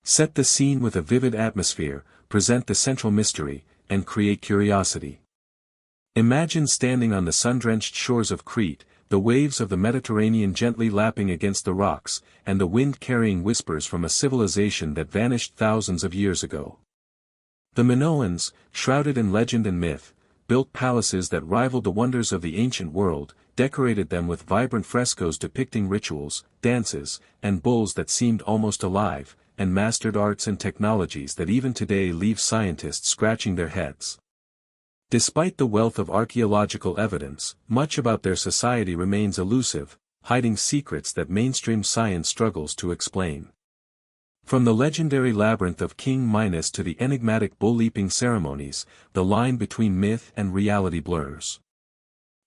Set the scene with a vivid atmosphere, present the central mystery, and create curiosity. Imagine standing on the sun-drenched shores of Crete, the waves of the Mediterranean gently lapping against the rocks, and the wind carrying whispers from a civilization that vanished thousands of years ago. The Minoans, shrouded in legend and myth, built palaces that rivaled the wonders of the ancient world, decorated them with vibrant frescoes depicting rituals, dances, and bulls that seemed almost alive, and mastered arts and technologies that even today leave scientists scratching their heads. Despite the wealth of archaeological evidence, much about their society remains elusive, hiding secrets that mainstream science struggles to explain. From the legendary labyrinth of King Minos to the enigmatic bull-leaping ceremonies, the line between myth and reality blurs.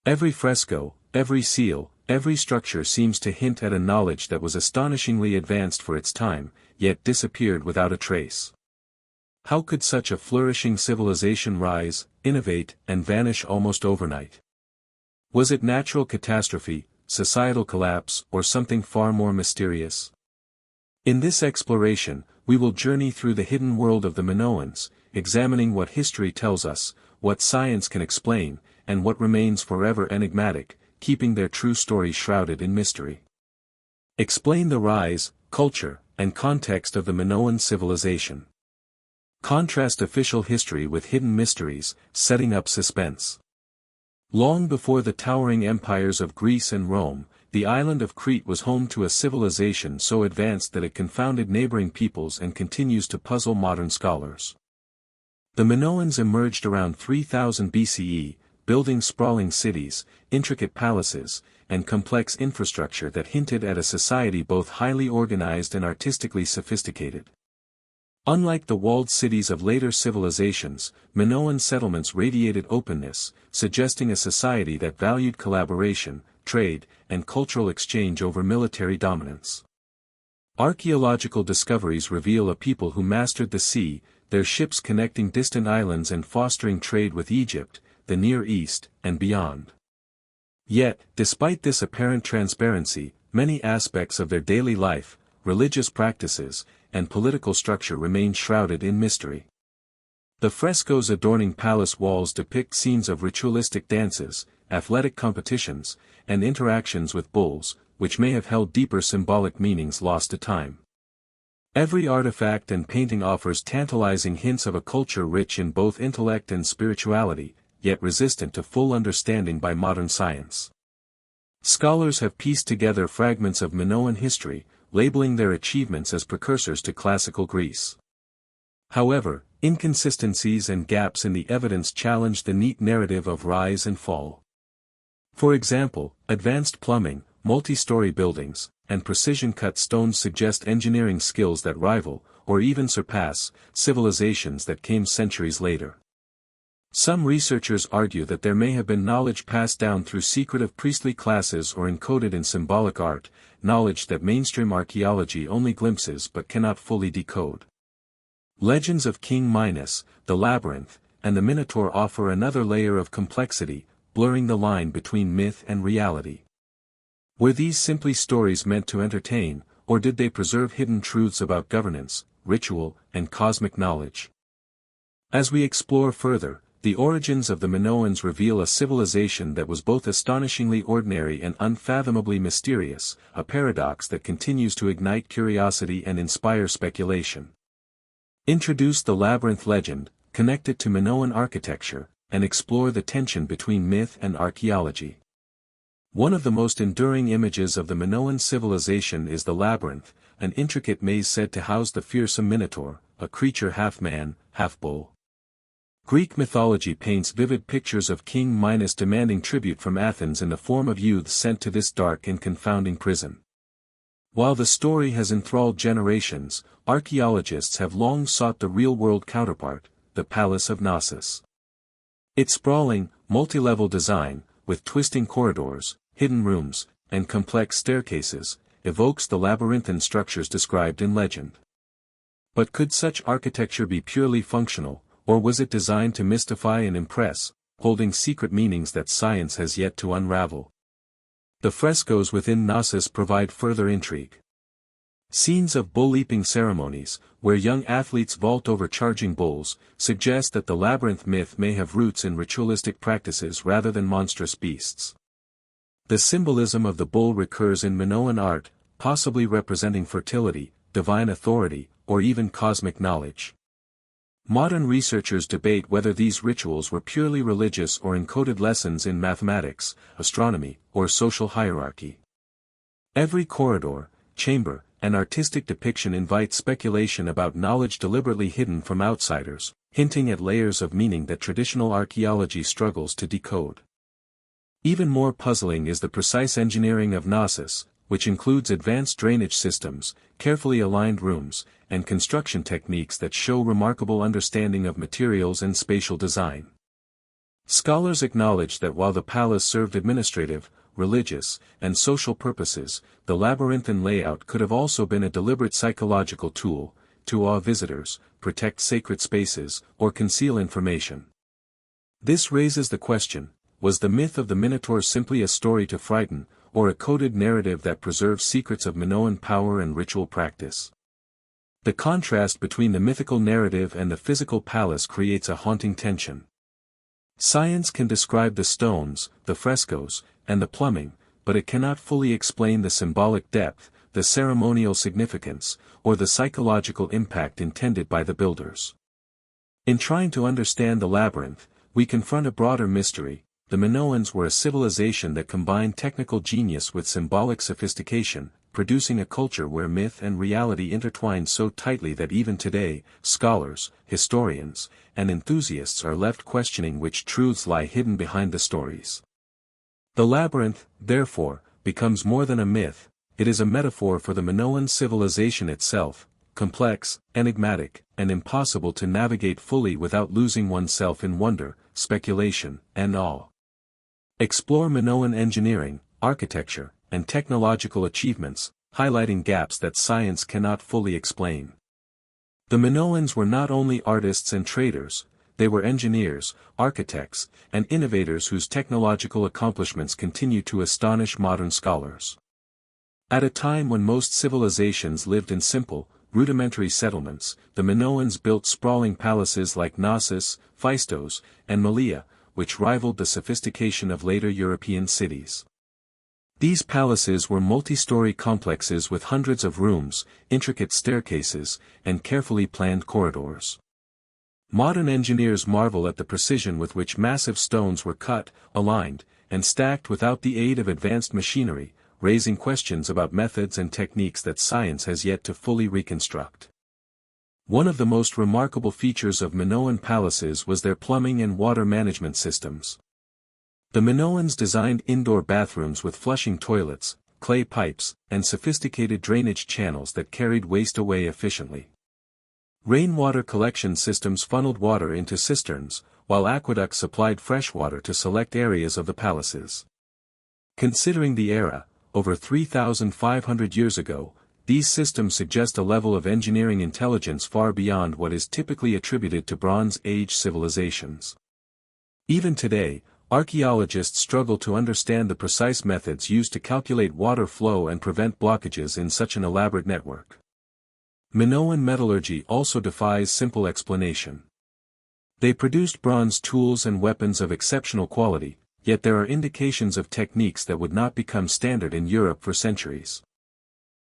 Every fresco, every seal, every structure seems to hint at a knowledge that was astonishingly advanced for its time, yet disappeared without a trace. How could such a flourishing civilization rise, innovate, and vanish almost overnight? Was it natural catastrophe, societal collapse, or something far more mysterious? In this exploration, we will journey through the hidden world of the Minoans, examining what history tells us, what science can explain, and what remains forever enigmatic, keeping their true story shrouded in mystery. Explain the rise, culture, and context of the Minoan civilization. Contrast official history with hidden mysteries, setting up suspense. Long before the towering empires of Greece and Rome, the island of Crete was home to a civilization so advanced that it confounded neighboring peoples and continues to puzzle modern scholars. The Minoans emerged around 3000 BCE, building sprawling cities, intricate palaces, and complex infrastructure that hinted at a society both highly organized and artistically sophisticated. Unlike the walled cities of later civilizations, Minoan settlements radiated openness, suggesting a society that valued collaboration, trade, and cultural exchange over military dominance. Archaeological discoveries reveal a people who mastered the sea, their ships connecting distant islands and fostering trade with Egypt, the Near East, and beyond. Yet, despite this apparent transparency, many aspects of their daily life, religious practices, and political structure remain shrouded in mystery. The frescoes adorning palace walls depict scenes of ritualistic dances, athletic competitions, and interactions with bulls, which may have held deeper symbolic meanings lost to time. Every artifact and painting offers tantalizing hints of a culture rich in both intellect and spirituality, yet resistant to full understanding by modern science. Scholars have pieced together fragments of Minoan history, labeling their achievements as precursors to classical Greece. However, inconsistencies and gaps in the evidence challenge the neat narrative of rise and fall. For example, advanced plumbing, multi-story buildings, and precision-cut stones suggest engineering skills that rival, or even surpass, civilizations that came centuries later. Some researchers argue that there may have been knowledge passed down through secretive priestly classes or encoded in symbolic art, knowledge that mainstream archaeology only glimpses but cannot fully decode. Legends of King Minos, the Labyrinth, and the Minotaur offer another layer of complexity, blurring the line between myth and reality. Were these simply stories meant to entertain, or did they preserve hidden truths about governance, ritual, and cosmic knowledge? As we explore further, the origins of the Minoans reveal a civilization that was both astonishingly ordinary and unfathomably mysterious, a paradox that continues to ignite curiosity and inspire speculation. Introduce the labyrinth legend, connect it to Minoan architecture, and explore the tension between myth and archaeology. One of the most enduring images of the Minoan civilization is the labyrinth, an intricate maze said to house the fearsome Minotaur, a creature half man, half bull. Greek mythology paints vivid pictures of King Minos demanding tribute from Athens in the form of youths sent to this dark and confounding prison. While the story has enthralled generations, archaeologists have long sought the real-world counterpart, the Palace of Knossos. Its sprawling, multi-level design, with twisting corridors, hidden rooms, and complex staircases, evokes the labyrinthine structures described in legend. But could such architecture be purely functional, or was it designed to mystify and impress, holding secret meanings that science has yet to unravel? The frescoes within Knossos provide further intrigue. Scenes of bull-leaping ceremonies, where young athletes vault over charging bulls, suggest that the labyrinth myth may have roots in ritualistic practices rather than monstrous beasts. The symbolism of the bull recurs in Minoan art, possibly representing fertility, divine authority, or even cosmic knowledge. Modern researchers debate whether these rituals were purely religious or encoded lessons in mathematics, astronomy, or social hierarchy. Every corridor, chamber, and artistic depiction invites speculation about knowledge deliberately hidden from outsiders, hinting at layers of meaning that traditional archaeology struggles to decode. Even more puzzling is the precise engineering of Knossos, which includes advanced drainage systems, carefully aligned rooms, and construction techniques that show remarkable understanding of materials and spatial design. Scholars acknowledge that while the palace served administrative, religious, and social purposes, the labyrinthine layout could have also been a deliberate psychological tool, to awe visitors, protect sacred spaces, or conceal information. This raises the question, was the myth of the Minotaur simply a story to frighten, or a coded narrative that preserves secrets of Minoan power and ritual practice? The contrast between the mythical narrative and the physical palace creates a haunting tension. Science can describe the stones, the frescoes, and the plumbing, but it cannot fully explain the symbolic depth, the ceremonial significance, or the psychological impact intended by the builders. In trying to understand the labyrinth, we confront a broader mystery. The Minoans were a civilization that combined technical genius with symbolic sophistication, producing a culture where myth and reality intertwined so tightly that even today, scholars, historians, and enthusiasts are left questioning which truths lie hidden behind the stories. The labyrinth, therefore, becomes more than a myth, it is a metaphor for the Minoan civilization itself, complex, enigmatic, and impossible to navigate fully without losing oneself in wonder, speculation, and awe. Explore Minoan engineering, architecture, and technological achievements, highlighting gaps that science cannot fully explain. The Minoans were not only artists and traders, they were engineers, architects, and innovators whose technological accomplishments continue to astonish modern scholars. At a time when most civilizations lived in simple, rudimentary settlements, the Minoans built sprawling palaces like Knossos, Phaistos, and Malea, which rivaled the sophistication of later European cities. These palaces were multi-story complexes with hundreds of rooms, intricate staircases, and carefully planned corridors. Modern engineers marvel at the precision with which massive stones were cut, aligned, and stacked without the aid of advanced machinery, raising questions about methods and techniques that science has yet to fully reconstruct. One of the most remarkable features of Minoan palaces was their plumbing and water management systems. The Minoans designed indoor bathrooms with flushing toilets, clay pipes, and sophisticated drainage channels that carried waste away efficiently. Rainwater collection systems funneled water into cisterns, while aqueducts supplied fresh water to select areas of the palaces. Considering the era, over 3,500 years ago, these systems suggest a level of engineering intelligence far beyond what is typically attributed to Bronze Age civilizations. Even today, archaeologists struggle to understand the precise methods used to calculate water flow and prevent blockages in such an elaborate network. Minoan metallurgy also defies simple explanation. They produced bronze tools and weapons of exceptional quality, yet there are indications of techniques that would not become standard in Europe for centuries.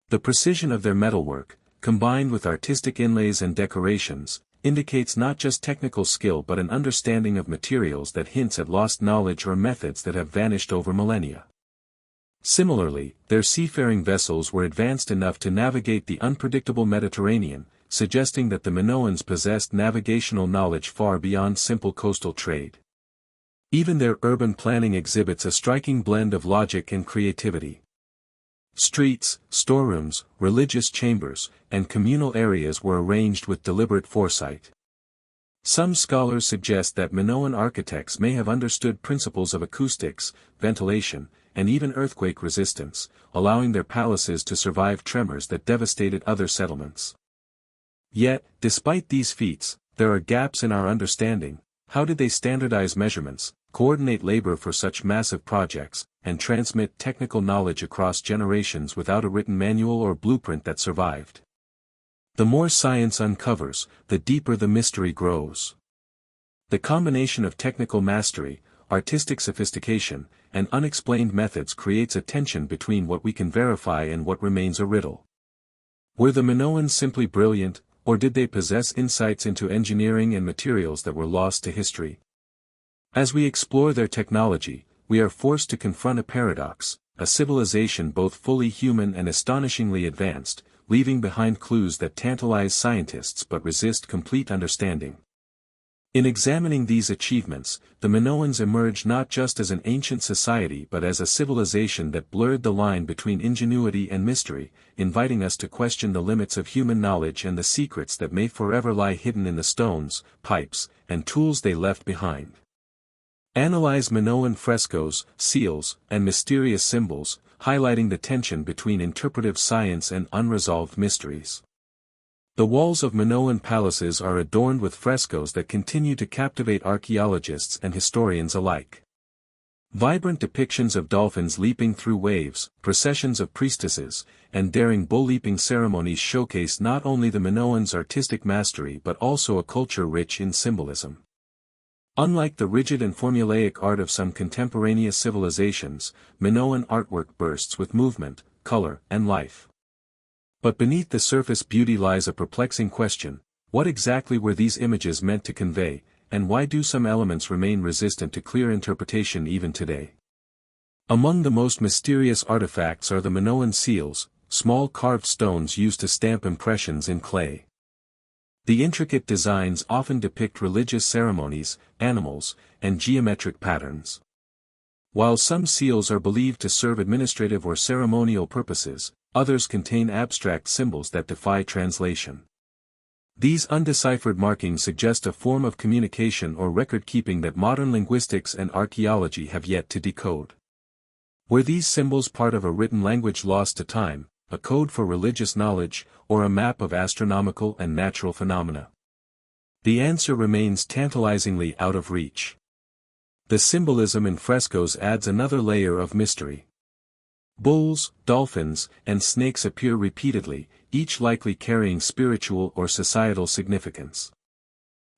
The precision of their metalwork, combined with artistic inlays and decorations, indicates not just technical skill but an understanding of materials that hints at lost knowledge or methods that have vanished over millennia. Similarly, their seafaring vessels were advanced enough to navigate the unpredictable Mediterranean, suggesting that the Minoans possessed navigational knowledge far beyond simple coastal trade. Even their urban planning exhibits a striking blend of logic and creativity. Streets, storerooms, religious chambers, and communal areas were arranged with deliberate foresight. Some scholars suggest that Minoan architects may have understood principles of acoustics, ventilation, and even earthquake resistance, allowing their palaces to survive tremors that devastated other settlements. Yet, despite these feats, there are gaps in our understanding. How did they standardize measurements, coordinate labor for such massive projects, and transmit technical knowledge across generations without a written manual or blueprint that survived. The more science uncovers, the deeper the mystery grows. The combination of technical mastery, artistic sophistication, and unexplained methods creates a tension between what we can verify and what remains a riddle. Were the Minoans simply brilliant, or did they possess insights into engineering and materials that were lost to history? As we explore their technology, we are forced to confront a paradox, a civilization both fully human and astonishingly advanced, leaving behind clues that tantalize scientists but resist complete understanding. In examining these achievements, the Minoans emerge not just as an ancient society but as a civilization that blurred the line between ingenuity and mystery, inviting us to question the limits of human knowledge and the secrets that may forever lie hidden in the stones, pipes, and tools they left behind. Analyze Minoan frescoes, seals, and mysterious symbols, highlighting the tension between interpretive science and unresolved mysteries. The walls of Minoan palaces are adorned with frescoes that continue to captivate archaeologists and historians alike. Vibrant depictions of dolphins leaping through waves, processions of priestesses, and daring bull-leaping ceremonies showcase not only the Minoans' artistic mastery but also a culture rich in symbolism. Unlike the rigid and formulaic art of some contemporaneous civilizations, Minoan artwork bursts with movement, color, and life. But beneath the surface beauty lies a perplexing question: what exactly were these images meant to convey, and why do some elements remain resistant to clear interpretation even today? Among the most mysterious artifacts are the Minoan seals, small carved stones used to stamp impressions in clay. The intricate designs often depict religious ceremonies, animals, and geometric patterns. While some seals are believed to serve administrative or ceremonial purposes, others contain abstract symbols that defy translation. These undeciphered markings suggest a form of communication or record-keeping that modern linguistics and archaeology have yet to decode. Were these symbols part of a written language lost to time, a code for religious knowledge, or a map of astronomical and natural phenomena? The answer remains tantalizingly out of reach. The symbolism in frescoes adds another layer of mystery. Bulls, dolphins, and snakes appear repeatedly, each likely carrying spiritual or societal significance.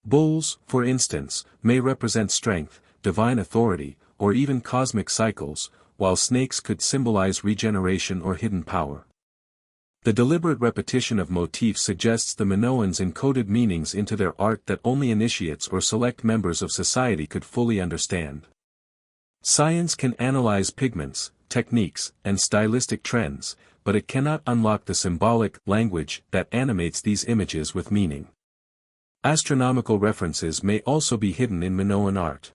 Bulls, for instance, may represent strength, divine authority, or even cosmic cycles, while snakes could symbolize regeneration or hidden power. The deliberate repetition of motifs suggests the Minoans encoded meanings into their art that only initiates or select members of society could fully understand. Science can analyze pigments, techniques, and stylistic trends, but it cannot unlock the symbolic language that animates these images with meaning. Astronomical references may also be hidden in Minoan art.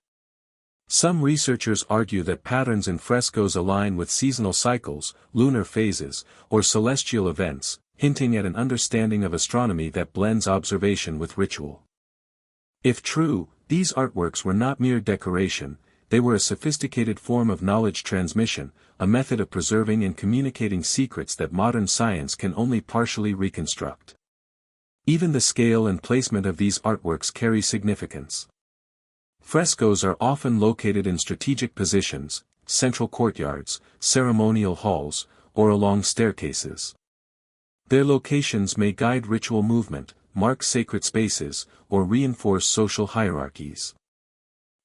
Some researchers argue that patterns in frescoes align with seasonal cycles, lunar phases, or celestial events, hinting at an understanding of astronomy that blends observation with ritual. If true, these artworks were not mere decoration, they were a sophisticated form of knowledge transmission, a method of preserving and communicating secrets that modern science can only partially reconstruct. Even the scale and placement of these artworks carry significance. Frescoes are often located in strategic positions, central courtyards, ceremonial halls, or along staircases. Their locations may guide ritual movement, mark sacred spaces, or reinforce social hierarchies.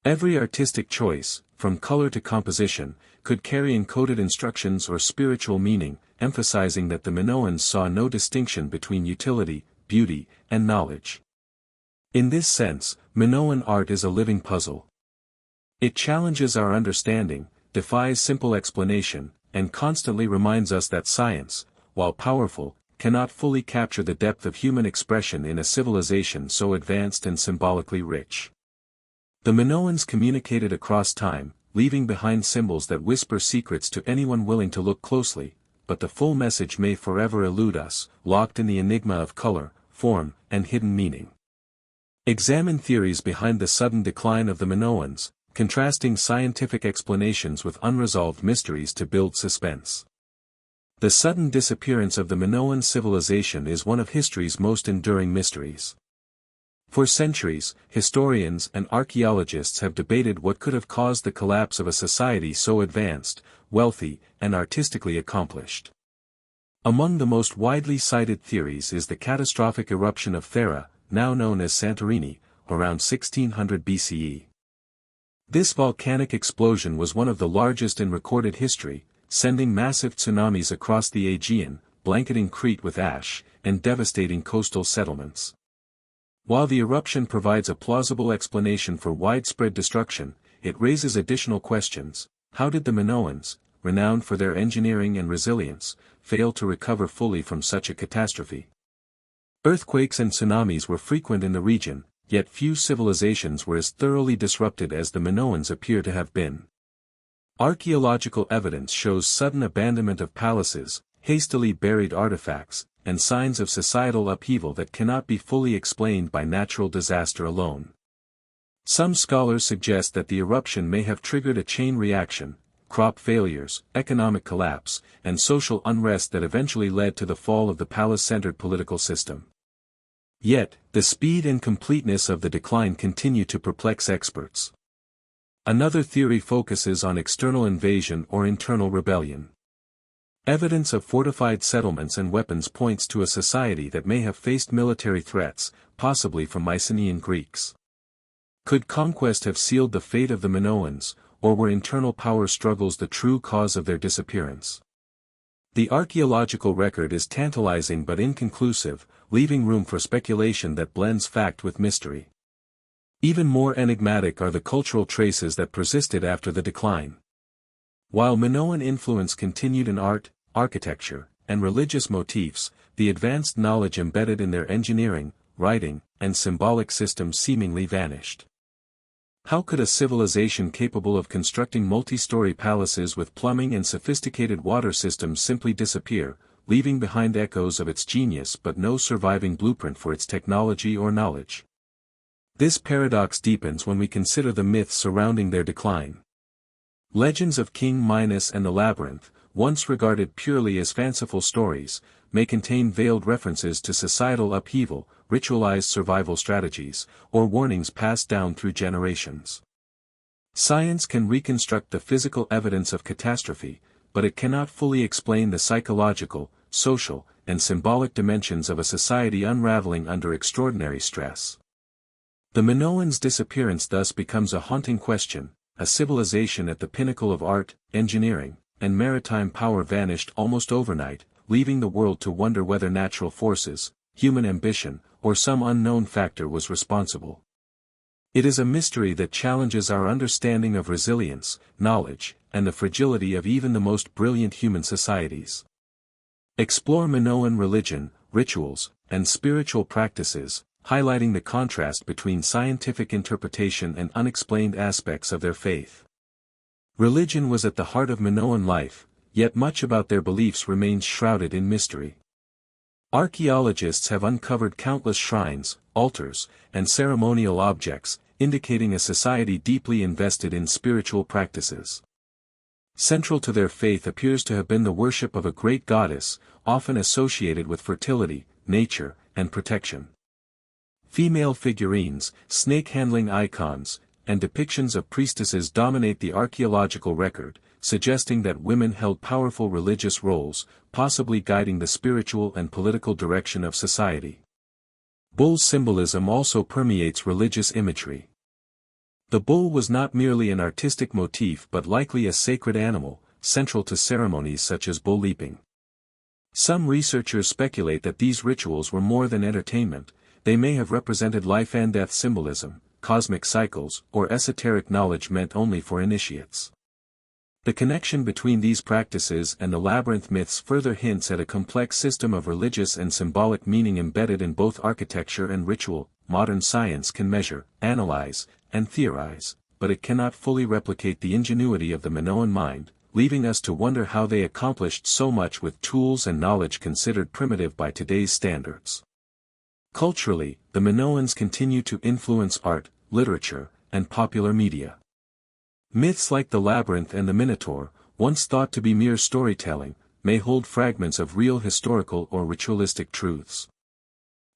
Every artistic choice, from color to composition, could carry encoded instructions or spiritual meaning, emphasizing that the Minoans saw no distinction between utility, beauty, and knowledge. In this sense, Minoan art is a living puzzle. It challenges our understanding, defies simple explanation, and constantly reminds us that science, while powerful, cannot fully capture the depth of human expression in a civilization so advanced and symbolically rich. The Minoans communicated across time, leaving behind symbols that whisper secrets to anyone willing to look closely, but the full message may forever elude us, locked in the enigma of color, form, and hidden meaning. Examine theories behind the sudden decline of the Minoans, contrasting scientific explanations with unresolved mysteries to build suspense. The sudden disappearance of the Minoan civilization is one of history's most enduring mysteries. For centuries, historians and archaeologists have debated what could have caused the collapse of a society so advanced, wealthy, and artistically accomplished. Among the most widely cited theories is the catastrophic eruption of Thera, now known as Santorini, around 1600 BCE. This volcanic explosion was one of the largest in recorded history, sending massive tsunamis across the Aegean, blanketing Crete with ash, and devastating coastal settlements. While the eruption provides a plausible explanation for widespread destruction, it raises additional questions. How did the Minoans, renowned for their engineering and resilience, fail to recover fully from such a catastrophe? Earthquakes and tsunamis were frequent in the region, yet few civilizations were as thoroughly disrupted as the Minoans appear to have been. Archaeological evidence shows sudden abandonment of palaces, hastily buried artifacts, and signs of societal upheaval that cannot be fully explained by natural disaster alone. Some scholars suggest that the eruption may have triggered a chain reaction, crop failures, economic collapse, and social unrest that eventually led to the fall of the palace-centered political system. Yet, the speed and completeness of the decline continue to perplex experts. Another theory focuses on external invasion or internal rebellion. Evidence of fortified settlements and weapons points to a society that may have faced military threats, possibly from Mycenaean Greeks. Could conquest have sealed the fate of the Minoans, or were internal power struggles the true cause of their disappearance? The archaeological record is tantalizing but inconclusive, leaving room for speculation that blends fact with mystery. Even more enigmatic are the cultural traces that persisted after the decline. While Minoan influence continued in art, architecture, and religious motifs, the advanced knowledge embedded in their engineering, writing, and symbolic systems seemingly vanished. How could a civilization capable of constructing multi-story palaces with plumbing and sophisticated water systems simply disappear, leaving behind echoes of its genius but no surviving blueprint for its technology or knowledge? This paradox deepens when we consider the myths surrounding their decline. Legends of King Minos and the Labyrinth, once regarded purely as fanciful stories, may contain veiled references to societal upheaval, ritualized survival strategies, or warnings passed down through generations. Science can reconstruct the physical evidence of catastrophe, but it cannot fully explain the psychological, social, and symbolic dimensions of a society unraveling under extraordinary stress. The Minoans' disappearance thus becomes a haunting question. A civilization at the pinnacle of art, engineering, and maritime power vanished almost overnight, leaving the world to wonder whether natural forces, human ambition, or some unknown factor was responsible. It is a mystery that challenges our understanding of resilience, knowledge, and the fragility of even the most brilliant human societies. Explore Minoan religion, rituals, and spiritual practices, highlighting the contrast between scientific interpretation and unexplained aspects of their faith. Religion was at the heart of Minoan life, yet much about their beliefs remains shrouded in mystery. Archaeologists have uncovered countless shrines, altars, and ceremonial objects, indicating a society deeply invested in spiritual practices. Central to their faith appears to have been the worship of a great goddess, often associated with fertility, nature, and protection. Female figurines, snake-handling icons, and depictions of priestesses dominate the archaeological record, suggesting that women held powerful religious roles, possibly guiding the spiritual and political direction of society. Bull symbolism also permeates religious imagery. The bull was not merely an artistic motif but likely a sacred animal, central to ceremonies such as bull leaping. Some researchers speculate that these rituals were more than entertainment. They may have represented life and death symbolism, cosmic cycles, or esoteric knowledge meant only for initiates. The connection between these practices and the labyrinth myths further hints at a complex system of religious and symbolic meaning embedded in both architecture and ritual. Modern science can measure, analyze, and theorize, but it cannot fully replicate the ingenuity of the Minoan mind, leaving us to wonder how they accomplished so much with tools and knowledge considered primitive by today's standards. Culturally, the Minoans continue to influence art, literature, and popular media. Myths like the Labyrinth and the Minotaur, once thought to be mere storytelling, may hold fragments of real historical or ritualistic truths.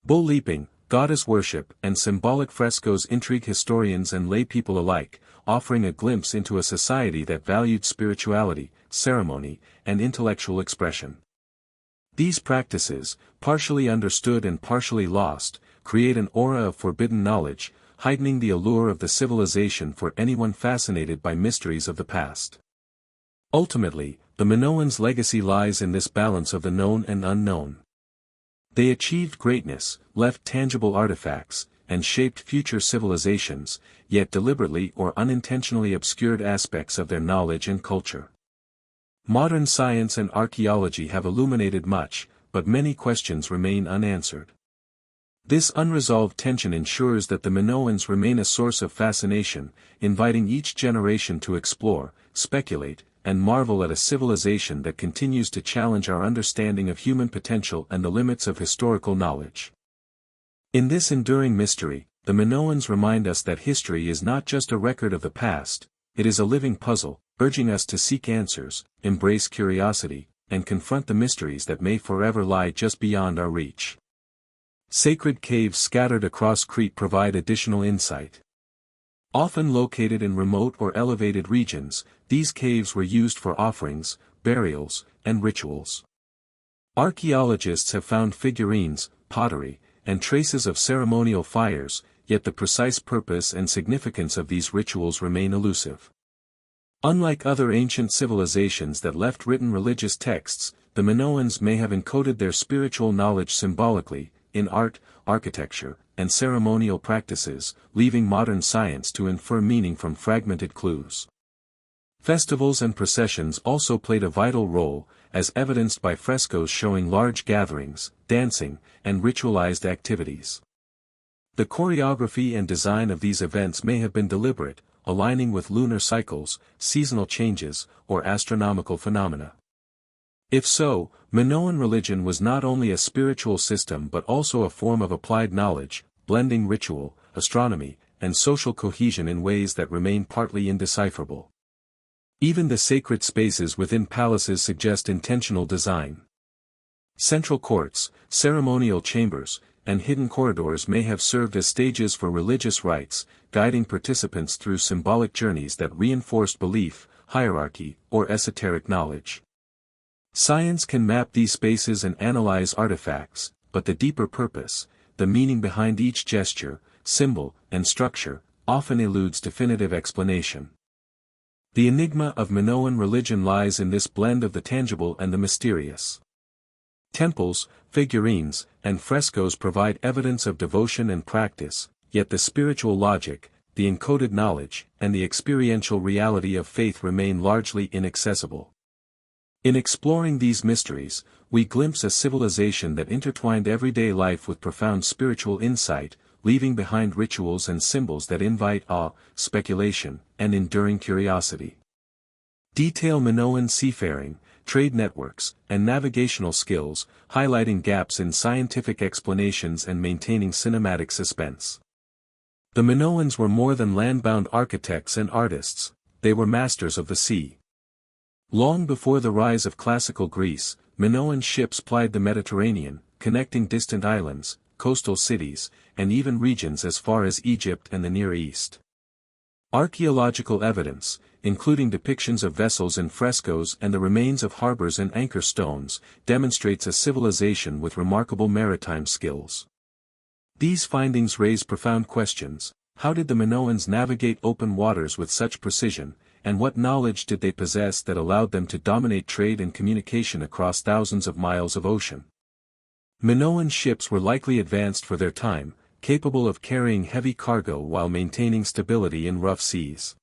Bull leaping, goddess worship and symbolic frescoes intrigue historians and laypeople alike, offering a glimpse into a society that valued spirituality, ceremony, and intellectual expression. These practices, partially understood and partially lost, create an aura of forbidden knowledge, heightening the allure of the civilization for anyone fascinated by mysteries of the past. Ultimately, the Minoans' legacy lies in this balance of the known and unknown. They achieved greatness, left tangible artifacts, and shaped future civilizations, yet deliberately or unintentionally obscured aspects of their knowledge and culture. Modern science and archaeology have illuminated much, but many questions remain unanswered. This unresolved tension ensures that the Minoans remain a source of fascination, inviting each generation to explore, speculate, and marvel at a civilization that continues to challenge our understanding of human potential and the limits of historical knowledge. In this enduring mystery, the Minoans remind us that history is not just a record of the past, it is a living puzzle, urging us to seek answers, embrace curiosity, and confront the mysteries that may forever lie just beyond our reach. Sacred caves scattered across Crete provide additional insight. Often located in remote or elevated regions, these caves were used for offerings, burials, and rituals. Archaeologists have found figurines, pottery, and traces of ceremonial fires, yet the precise purpose and significance of these rituals remain elusive. Unlike other ancient civilizations that left written religious texts, the Minoans may have encoded their spiritual knowledge symbolically, in art, architecture, and ceremonial practices, leaving modern science to infer meaning from fragmented clues. Festivals and processions also played a vital role, as evidenced by frescoes showing large gatherings, dancing, and ritualized activities. The choreography and design of these events may have been deliberate, aligning with lunar cycles, seasonal changes, or astronomical phenomena. If so, Minoan religion was not only a spiritual system but also a form of applied knowledge, blending ritual, astronomy, and social cohesion in ways that remain partly indecipherable. Even the sacred spaces within palaces suggest intentional design. Central courts, ceremonial chambers, and hidden corridors may have served as stages for religious rites, guiding participants through symbolic journeys that reinforced belief, hierarchy, or esoteric knowledge. Science can map these spaces and analyze artifacts, but the deeper purpose, the meaning behind each gesture, symbol, and structure, often eludes definitive explanation. The enigma of Minoan religion lies in this blend of the tangible and the mysterious. Temples, figurines, and frescoes provide evidence of devotion and practice, yet the spiritual logic, the encoded knowledge, and the experiential reality of faith remain largely inaccessible. In exploring these mysteries, we glimpse a civilization that intertwined everyday life with profound spiritual insight, leaving behind rituals and symbols that invite awe, speculation, and enduring curiosity. Detail Minoan seafaring, trade networks, and navigational skills, highlighting gaps in scientific explanations and maintaining cinematic suspense. The Minoans were more than land-bound architects and artists, they were masters of the sea. Long before the rise of classical Greece, Minoan ships plied the Mediterranean, connecting distant islands, coastal cities, and even regions as far as Egypt and the Near East. Archaeological evidence, including depictions of vessels in frescoes and the remains of harbors and anchor stones, demonstrates a civilization with remarkable maritime skills. These findings raise profound questions. How did the Minoans navigate open waters with such precision, and what knowledge did they possess that allowed them to dominate trade and communication across thousands of miles of ocean? Minoan ships were likely advanced for their time, capable of carrying heavy cargo while maintaining stability in rough seas.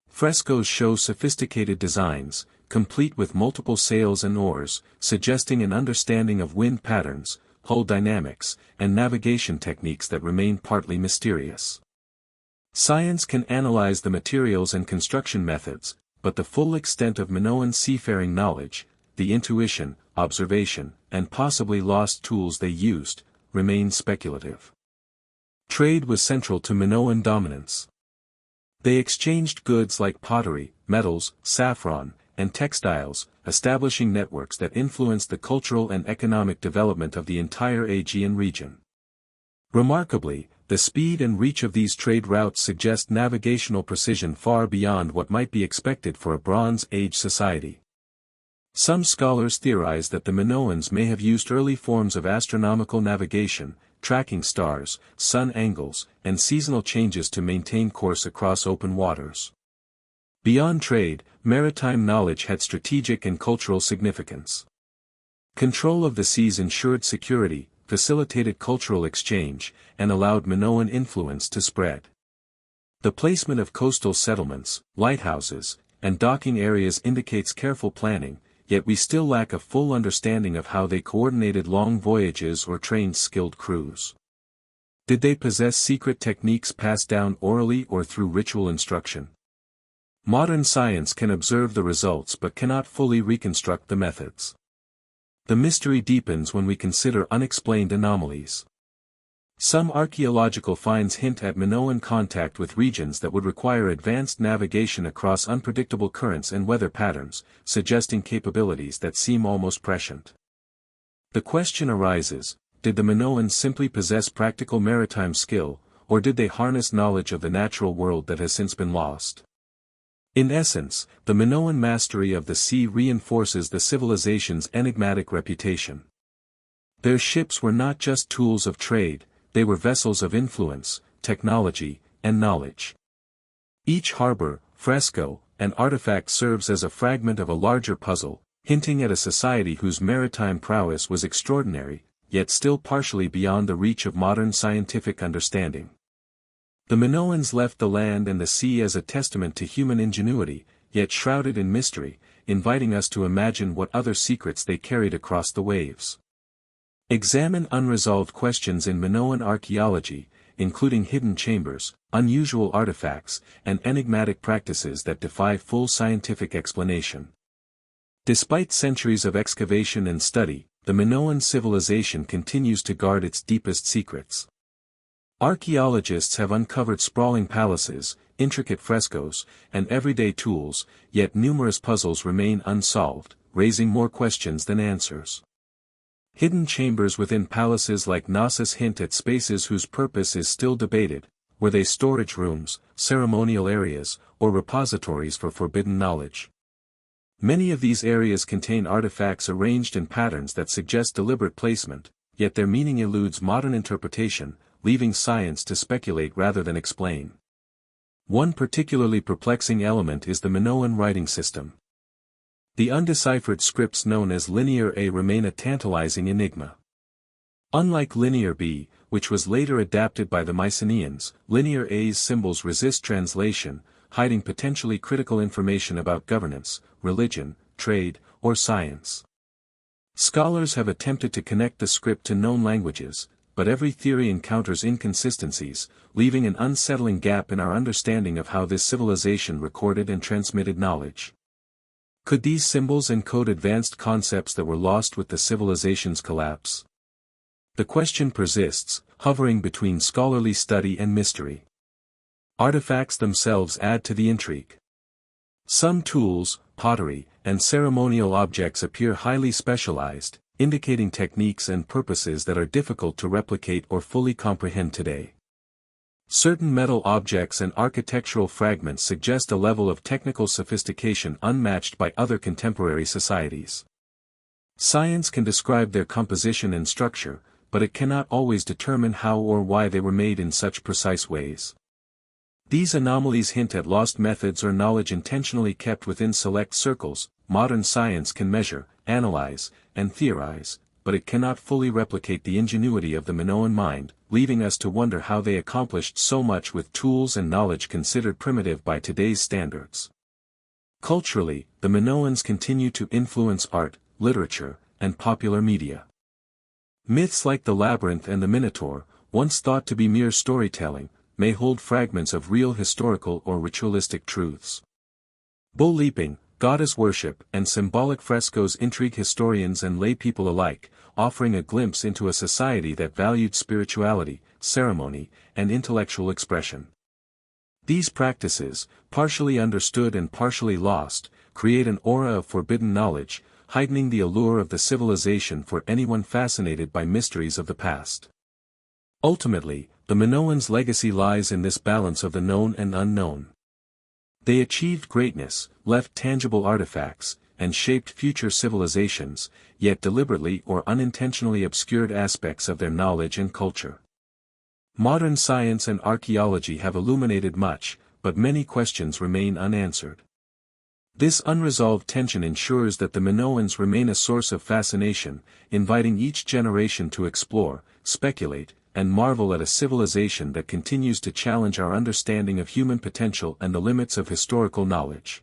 Frescoes show sophisticated designs, complete with multiple sails and oars, suggesting an understanding of wind patterns, hull dynamics, and navigation techniques that remain partly mysterious. Science can analyze the materials and construction methods, but the full extent of Minoan seafaring knowledge, the intuition, observation, and possibly lost tools they used, remain speculative. Trade was central to Minoan dominance. They exchanged goods like pottery, metals, saffron, and textiles, establishing networks that influenced the cultural and economic development of the entire Aegean region. Remarkably, the speed and reach of these trade routes suggest navigational precision far beyond what might be expected for a Bronze Age society. Some scholars theorize that the Minoans may have used early forms of astronomical navigation, tracking stars, sun angles, and seasonal changes to maintain course across open waters. Beyond trade, maritime knowledge had strategic and cultural significance. Control of the seas ensured security, facilitated cultural exchange, and allowed Minoan influence to spread. The placement of coastal settlements, lighthouses, and docking areas indicates careful planning, yet we still lack a full understanding of how they coordinated long voyages or trained skilled crews. Did they possess secret techniques passed down orally or through ritual instruction? Modern science can observe the results but cannot fully reconstruct the methods. The mystery deepens when we consider unexplained anomalies. Some archaeological finds hint at Minoan contact with regions that would require advanced navigation across unpredictable currents and weather patterns, suggesting capabilities that seem almost prescient. The question arises, did the Minoans simply possess practical maritime skill, or did they harness knowledge of the natural world that has since been lost? In essence, the Minoan mastery of the sea reinforces the civilization's enigmatic reputation. Their ships were not just tools of trade, they were vessels of influence, technology, and knowledge. Each harbor, fresco, and artifact serves as a fragment of a larger puzzle, hinting at a society whose maritime prowess was extraordinary, yet still partially beyond the reach of modern scientific understanding. The Minoans left the land and the sea as a testament to human ingenuity, yet shrouded in mystery, inviting us to imagine what other secrets they carried across the waves. Examine unresolved questions in Minoan archaeology, including hidden chambers, unusual artifacts, and enigmatic practices that defy full scientific explanation. Despite centuries of excavation and study, the Minoan civilization continues to guard its deepest secrets. Archaeologists have uncovered sprawling palaces, intricate frescoes, and everyday tools, yet numerous puzzles remain unsolved, raising more questions than answers. Hidden chambers within palaces like Knossos hint at spaces whose purpose is still debated. Were they storage rooms, ceremonial areas, or repositories for forbidden knowledge? Many of these areas contain artifacts arranged in patterns that suggest deliberate placement, yet their meaning eludes modern interpretation, leaving science to speculate rather than explain. One particularly perplexing element is the Minoan writing system. The undeciphered scripts known as Linear A remain a tantalizing enigma. Unlike Linear B, which was later adapted by the Mycenaeans, Linear A's symbols resist translation, hiding potentially critical information about governance, religion, trade, or science. Scholars have attempted to connect the script to known languages, but every theory encounters inconsistencies, leaving an unsettling gap in our understanding of how this civilization recorded and transmitted knowledge. Could these symbols encode advanced concepts that were lost with the civilization's collapse? The question persists, hovering between scholarly study and mystery. Artifacts themselves add to the intrigue. Some tools, pottery, and ceremonial objects appear highly specialized, indicating techniques and purposes that are difficult to replicate or fully comprehend today. Certain metal objects and architectural fragments suggest a level of technical sophistication unmatched by other contemporary societies. Science can describe their composition and structure, but it cannot always determine how or why they were made in such precise ways. These anomalies hint at lost methods or knowledge intentionally kept within select circles. Modern science can measure, analyze, and theorize, but it cannot fully replicate the ingenuity of the Minoan mind, leaving us to wonder how they accomplished so much with tools and knowledge considered primitive by today's standards. Culturally, the Minoans continue to influence art, literature, and popular media. Myths like the Labyrinth and the Minotaur, once thought to be mere storytelling, may hold fragments of real historical or ritualistic truths. Bull leaping, goddess worship, and symbolic frescoes intrigue historians and laypeople alike, offering a glimpse into a society that valued spirituality, ceremony, and intellectual expression. These practices, partially understood and partially lost, create an aura of forbidden knowledge, heightening the allure of the civilization for anyone fascinated by mysteries of the past. Ultimately, the Minoans' legacy lies in this balance of the known and unknown. They achieved greatness, left tangible artifacts, and shaped future civilizations, yet deliberately or unintentionally obscured aspects of their knowledge and culture. Modern science and archaeology have illuminated much, but many questions remain unanswered. This unresolved tension ensures that the Minoans remain a source of fascination, inviting each generation to explore, speculate, and marvel at a civilization that continues to challenge our understanding of human potential and the limits of historical knowledge.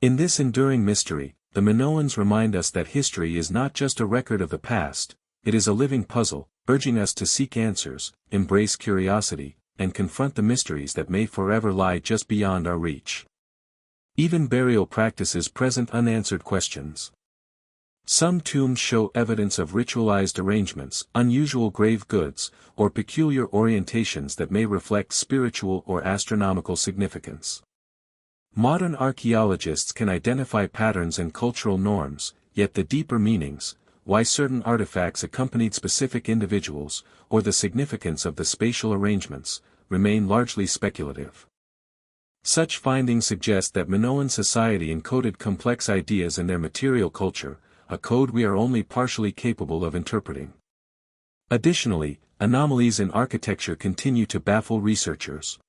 In this enduring mystery, the Minoans remind us that history is not just a record of the past, it is a living puzzle, urging us to seek answers, embrace curiosity, and confront the mysteries that may forever lie just beyond our reach. Even burial practices present unanswered questions. Some tombs show evidence of ritualized arrangements, unusual grave goods, or peculiar orientations that may reflect spiritual or astronomical significance. Modern archaeologists can identify patterns and cultural norms, yet the deeper meanings, why certain artifacts accompanied specific individuals, or the significance of the spatial arrangements, remain largely speculative. Such findings suggest that Minoan society encoded complex ideas in their material culture, a code we are only partially capable of interpreting. Additionally, anomalies in architecture continue to baffle researchers.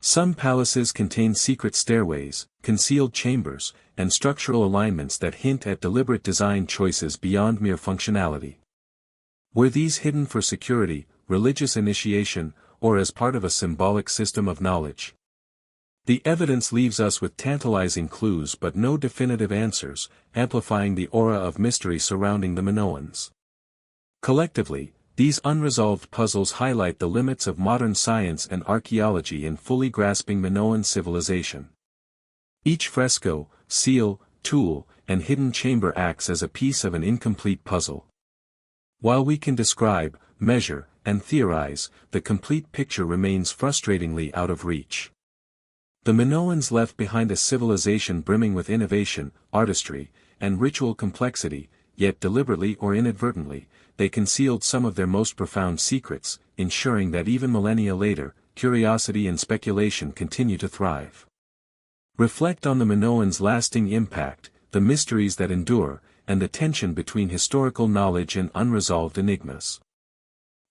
Some palaces contain secret stairways, concealed chambers, and structural alignments that hint at deliberate design choices beyond mere functionality. Were these hidden for security, religious initiation, or as part of a symbolic system of knowledge? The evidence leaves us with tantalizing clues but no definitive answers, amplifying the aura of mystery surrounding the Minoans. Collectively, these unresolved puzzles highlight the limits of modern science and archaeology in fully grasping Minoan civilization. Each fresco, seal, tool, and hidden chamber acts as a piece of an incomplete puzzle. While we can describe, measure, and theorize, the complete picture remains frustratingly out of reach. The Minoans left behind a civilization brimming with innovation, artistry, and ritual complexity, yet deliberately or inadvertently, they concealed some of their most profound secrets, ensuring that even millennia later, curiosity and speculation continue to thrive. Reflect on the Minoans' lasting impact, the mysteries that endure, and the tension between historical knowledge and unresolved enigmas.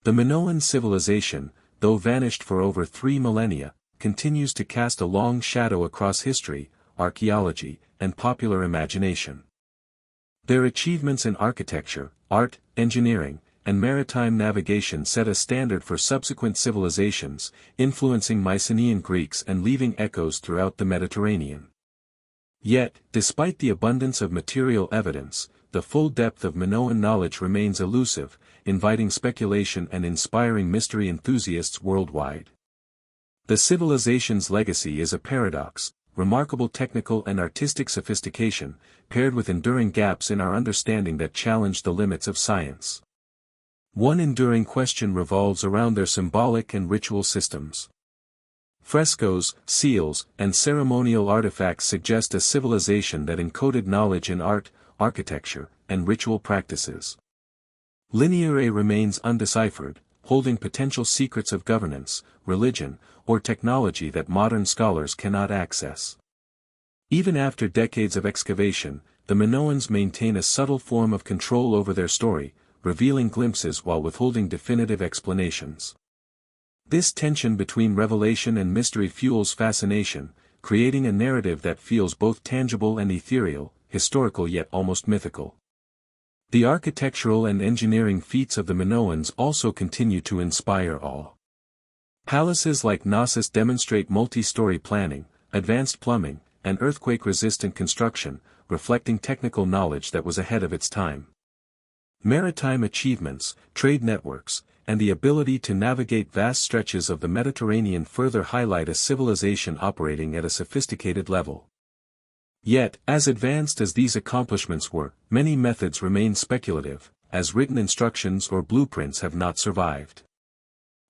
The Minoan civilization, though vanished for over 3 millennia, continues to cast a long shadow across history, archaeology, and popular imagination. Their achievements in architecture, art, engineering, and maritime navigation set a standard for subsequent civilizations, influencing Mycenaean Greeks and leaving echoes throughout the Mediterranean. Yet, despite the abundance of material evidence, the full depth of Minoan knowledge remains elusive, inviting speculation and inspiring mystery enthusiasts worldwide. The civilization's legacy is a paradox, remarkable technical and artistic sophistication, paired with enduring gaps in our understanding that challenge the limits of science. One enduring question revolves around their symbolic and ritual systems. Frescoes, seals, and ceremonial artifacts suggest a civilization that encoded knowledge in art, architecture, and ritual practices. Lineae remains undeciphered, holding potential secrets of governance, religion, or technology that modern scholars cannot access. Even after decades of excavation, the Minoans maintain a subtle form of control over their story, revealing glimpses while withholding definitive explanations. This tension between revelation and mystery fuels fascination, creating a narrative that feels both tangible and ethereal, historical yet almost mythical. The architectural and engineering feats of the Minoans also continue to inspire awe. Palaces like Knossos demonstrate multi-story planning, advanced plumbing, and earthquake-resistant construction, reflecting technical knowledge that was ahead of its time. Maritime achievements, trade networks, and the ability to navigate vast stretches of the Mediterranean further highlight a civilization operating at a sophisticated level. Yet, as advanced as these accomplishments were, many methods remain speculative, as written instructions or blueprints have not survived.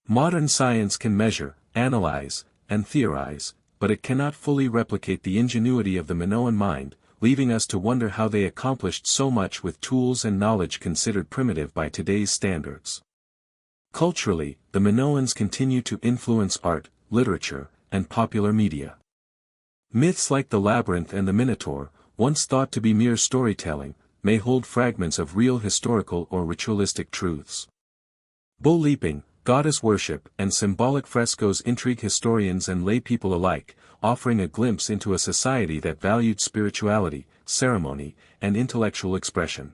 Modern science can measure, analyze, and theorize, but it cannot fully replicate the ingenuity of the Minoan mind, leaving us to wonder how they accomplished so much with tools and knowledge considered primitive by today's standards. Culturally, the Minoans continue to influence art, literature, and popular media. Myths like the Labyrinth and the Minotaur, once thought to be mere storytelling, may hold fragments of real historical or ritualistic truths. Bull leaping, goddess worship, and symbolic frescoes intrigue historians and laypeople alike, offering a glimpse into a society that valued spirituality, ceremony, and intellectual expression.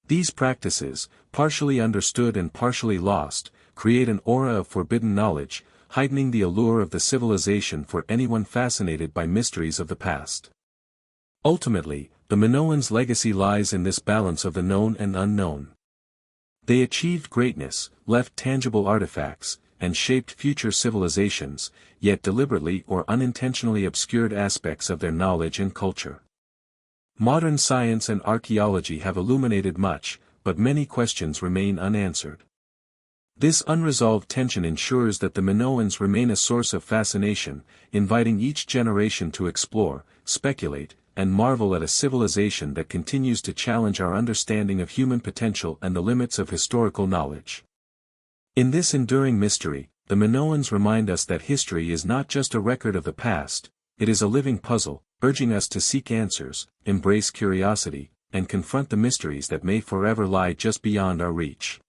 These practices, partially understood and partially lost, create an aura of forbidden knowledge, heightening the allure of the civilization for anyone fascinated by mysteries of the past. Ultimately, the Minoans' legacy lies in this balance of the known and unknown. They achieved greatness, left tangible artifacts, and shaped future civilizations, yet deliberately or unintentionally obscured aspects of their knowledge and culture. Modern science and archaeology have illuminated much, but many questions remain unanswered. This unresolved tension ensures that the Minoans remain a source of fascination, inviting each generation to explore, speculate, and marvel at a civilization that continues to challenge our understanding of human potential and the limits of historical knowledge. In this enduring mystery, the Minoans remind us that history is not just a record of the past, it is a living puzzle, urging us to seek answers, embrace curiosity, and confront the mysteries that may forever lie just beyond our reach.